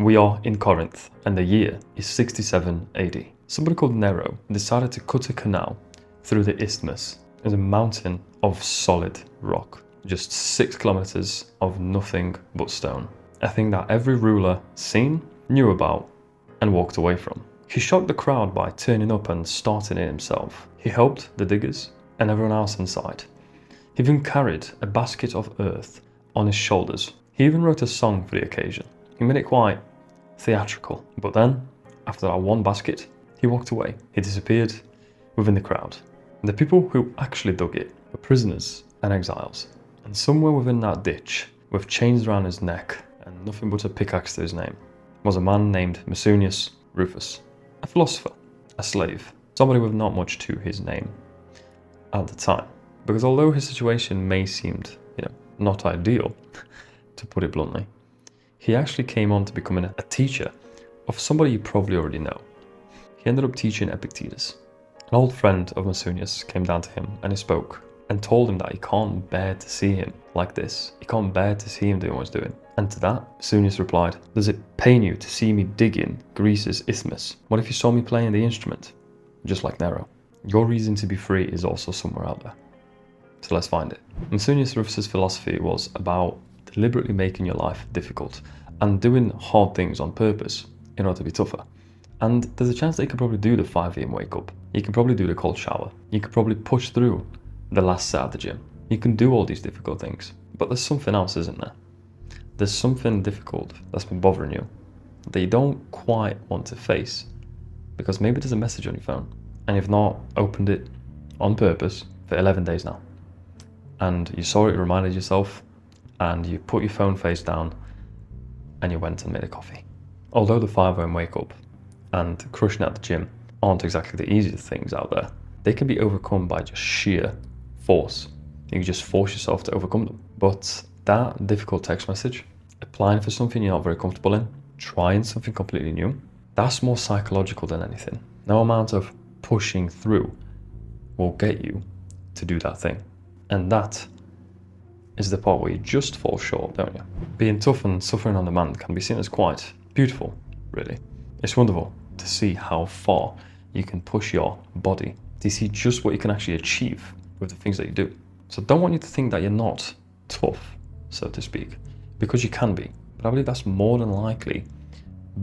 We are in Corinth, and the year is 67 AD. Somebody called Nero decided to cut a canal through the isthmus. There's a mountain of solid rock, just 6 kilometers of nothing but stone. A thing that every ruler seen, knew about, and walked away from. He shocked the crowd by turning up and starting it himself. He helped the diggers and everyone else inside. He even carried a basket of earth on his shoulders. He even wrote a song for the occasion. He made it quite theatrical. But then, after that one basket, he walked away. He disappeared within the crowd. The people who actually dug it were prisoners and exiles. And somewhere within that ditch, with chains around his neck and nothing but a pickaxe to his name, was a man named Musunius Rufus. A philosopher, a slave, somebody with not much to his name at the time. Because although his situation may seemed, not ideal, to put it bluntly, he actually came on to becoming a teacher of somebody you probably already know. He ended up teaching Epictetus. An old friend of Musunius came down to him and he spoke and told him that he can't bear to see him like this. He can't bear to see him doing what he's doing. And to that, Musunius replied, "Does it pain you to see me digging Greece's isthmus? What if you saw me playing the instrument? Just like Nero. Your reason to be free is also somewhere out there. So let's find it." Musunius Rufus' philosophy was about deliberately making your life difficult and doing hard things on purpose in order to be tougher. And there's a chance that you could probably do the 5 AM wake up. You can probably do the cold shower. You could probably push through the last set at the gym. You can do all these difficult things. But there's something else, isn't there? There's something difficult that's been bothering you that you don't quite want to face because maybe there's a message on your phone and you've not opened it on purpose for 11 days now. And you saw it, reminded yourself, and you put your phone face down and you went and made a coffee. Although the 5 AM wake up and crushing at the gym aren't exactly the easiest things out there, they can be overcome by just sheer force. You can just force yourself to overcome them. But that difficult text message, applying for something you're not very comfortable in, trying something completely new, that's more psychological than anything. No amount of pushing through will get you to do that thing. And that is the part where you just fall short, don't you? Being tough and suffering on demand can be seen as quite beautiful, really. It's wonderful to see how far you can push your body, to see just what you can actually achieve with the things that you do. So don't want you to think that you're not tough, so to speak, because you can be. But I believe that's more than likely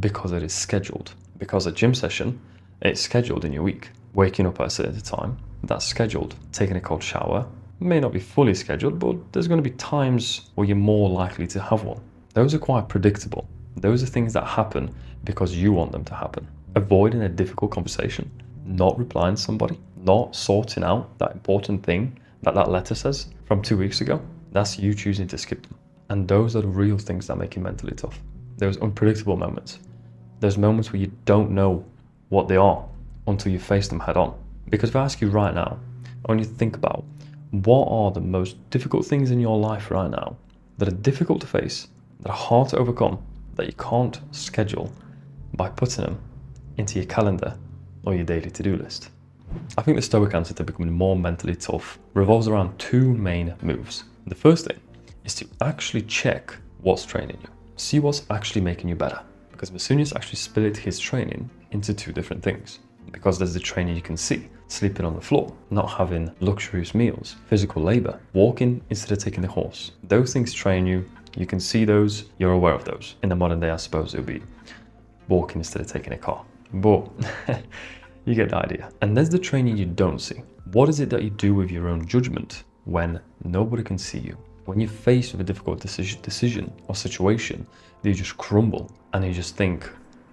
because it is scheduled. Because a gym session, it's scheduled in your week. Waking up at a certain time, that's scheduled. Taking a cold shower may not be fully scheduled, but there's going to be times where you're more likely to have one. Those are quite predictable. Those are things that happen because you want them to happen. Avoiding a difficult conversation, not replying to somebody, not sorting out that important thing that letter says from 2 weeks ago, that's you choosing to skip them. And those are the real things that make you mentally tough. Those unpredictable moments. Those moments where you don't know what they are until you face them head on. Because if I ask you right now, I want you to think about what are the most difficult things in your life right now that are difficult to face, that are hard to overcome, that you can't schedule by putting them into your calendar or your daily to-do list. I think the Stoic answer to becoming more mentally tough revolves around 2 main moves. The first thing is to actually check what's training you. See what's actually making you better. Because Musunius actually split his training into 2 different things. Because there's the training you can see, sleeping on the floor, not having luxurious meals, physical labor, walking instead of taking the horse. Those things train you, you can see those, you're aware of those. In the modern day, I suppose it would be walking instead of taking a car. But you get the idea. And there's the training you don't see. What is it that you do with your own judgment when nobody can see you? When you're faced with a difficult decision or situation, do you just crumble and you just think,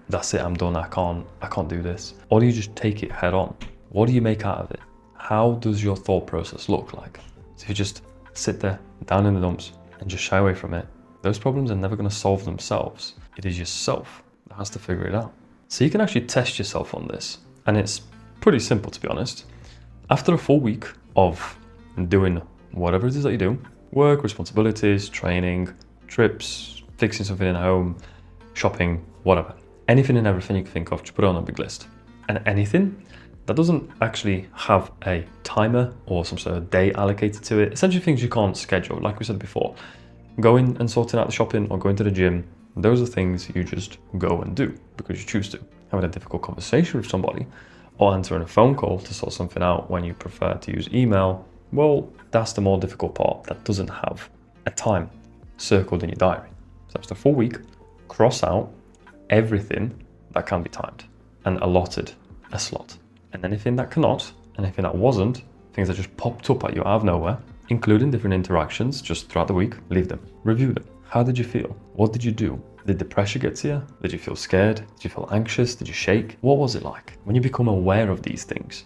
that's it, I'm done, I can't do this? Or do you just take it head on? What do you make out of it? How does your thought process look like? So if you just sit there, down in the dumps, and just shy away from it, those problems are never going to solve themselves. It is yourself that has to figure it out. So you can actually test yourself on this. And it's pretty simple, to be honest. After a full week of doing whatever it is that you do, work, responsibilities, training, trips, fixing something at home, shopping, whatever. Anything and everything you can think of, just put it on a big list. And anything that doesn't actually have a timer or some sort of day allocated to it, essentially things you can't schedule, like we said before. Going and sorting out the shopping or going to the gym, those are things you just go and do because you choose to. Having a difficult conversation with somebody or answering a phone call to sort something out when you prefer to use email, well, that's the more difficult part that doesn't have a time circled in your diary. So that's the full week, cross out everything that can be timed and allotted a slot. And anything that cannot, anything that wasn't, things that just popped up at you out of nowhere, including different interactions just throughout the week, leave them, review them. How did you feel? What did you do? Did the pressure get to you? Did you feel scared? Did you feel anxious? Did you shake? What was it like? When you become aware of these things,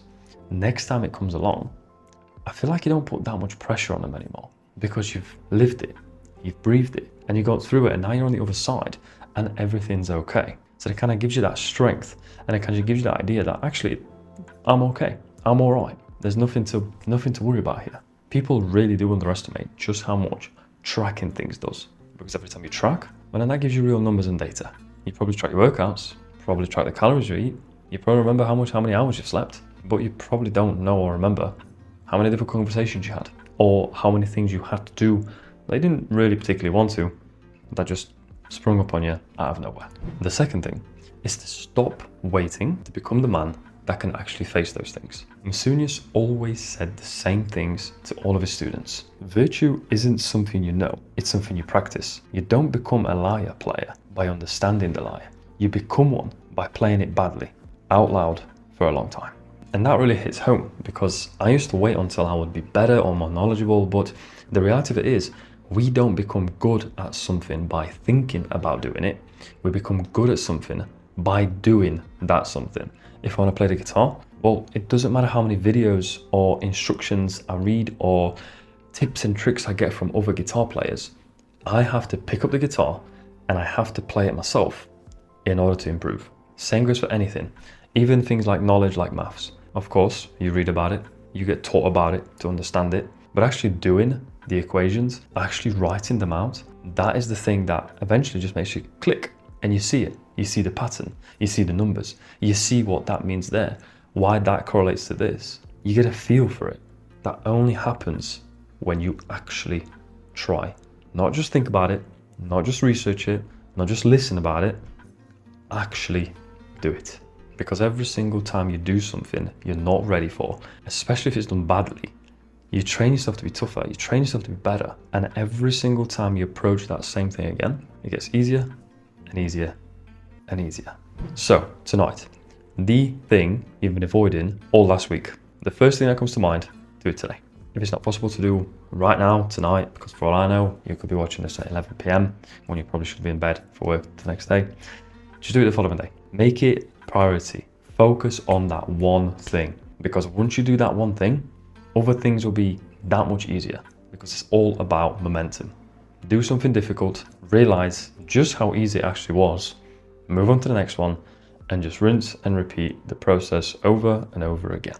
next time it comes along, I feel like you don't put that much pressure on them anymore because you've lived it, you've breathed it, and you got through it, and now you're on the other side and everything's okay. So it kind of gives you that strength, and it kind of gives you that idea that actually, I'm okay, I'm all right. There's nothing to worry about here. People really do underestimate just how much tracking things does. Because every time you track, well, then that gives you real numbers and data. You probably track your workouts, probably track the calories you eat, you probably remember how many hours you've slept, but you probably don't know or remember how many difficult conversations you had, or how many things you had to do that you didn't really particularly want to, that just sprung up on you out of nowhere. The second thing is to stop waiting to become the man that can actually face those things. Musunius always said the same things to all of his students. Virtue isn't something you know, it's something you practice. You don't become a liar player by understanding the lie. You become one by playing it badly, out loud, for a long time. And that really hits home because I used to wait until I would be better or more knowledgeable, but the reality of it is, we don't become good at something by thinking about doing it. We become good at something by doing that something. If I want to play the guitar, well, it doesn't matter how many videos or instructions I read or tips and tricks I get from other guitar players. I have to pick up the guitar and I have to play it myself in order to improve. Same goes for anything, even things like knowledge like maths. Of course, you read about it, you get taught about it to understand it, but actually doing the equations, actually writing them out, that is the thing that eventually just makes you click and you see it. You see the pattern, you see the numbers, you see what that means there, why that correlates to this. You get a feel for it. That only happens when you actually try. Not just think about it, not just research it, not just listen about it, actually do it. Because every single time you do something you're not ready for, especially if it's done badly, you train yourself to be tougher, you train yourself to be better. And every single time you approach that same thing again, it gets easier and easier and easier. So tonight, the thing you've been avoiding all last week, the first thing that comes to mind, do it today. If it's not possible to do right now, tonight, because for all I know, you could be watching this at 11 p.m. when you probably should be in bed for work the next day. Just do it the following day. Make it priority. Focus on that one thing, because once you do that one thing, other things will be that much easier, because it's all about momentum. Do something difficult, realize just how easy it actually was, move on to the next one, and just rinse and repeat the process over and over again.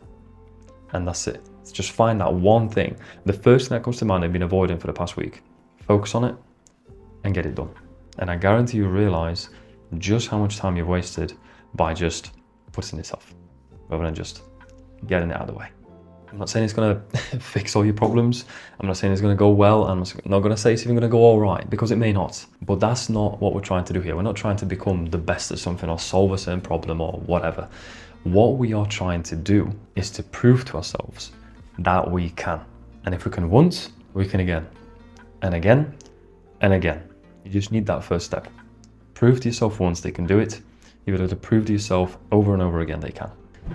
And that's it. Just find that one thing. The first thing that comes to mind I've been avoiding for the past week. Focus on it and get it done. And I guarantee you realize just how much time you've wasted by just putting this off, rather than just getting it out of the way. I'm not saying it's going to fix all your problems. I'm not saying it's going to go well. I'm not going to say it's even going to go all right, because it may not. But that's not what we're trying to do here. We're not trying to become the best at something or solve a certain problem or whatever. What we are trying to do is to prove to ourselves that we can. And if we can once, we can again, and again, and again. You just need that first step. Prove to yourself once they can do it. You've got to prove to yourself over and over again they can.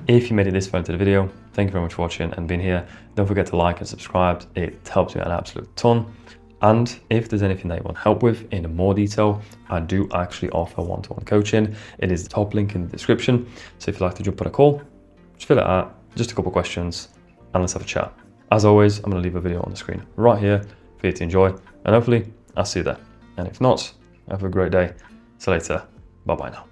If you made it this far into the video, thank you very much for watching and being here. Don't forget to like and subscribe. It helps me an absolute ton. And if there's anything that you want help with in more detail, I do actually offer one-to-one coaching. It is the top link in the description. So if you'd like to jump on a call, just fill it out, just a couple of questions, and let's have a chat. As always, I'm going to leave a video on the screen right here for you to enjoy, and hopefully I'll see you there. And if not, have a great day. See you later. Bye-bye now.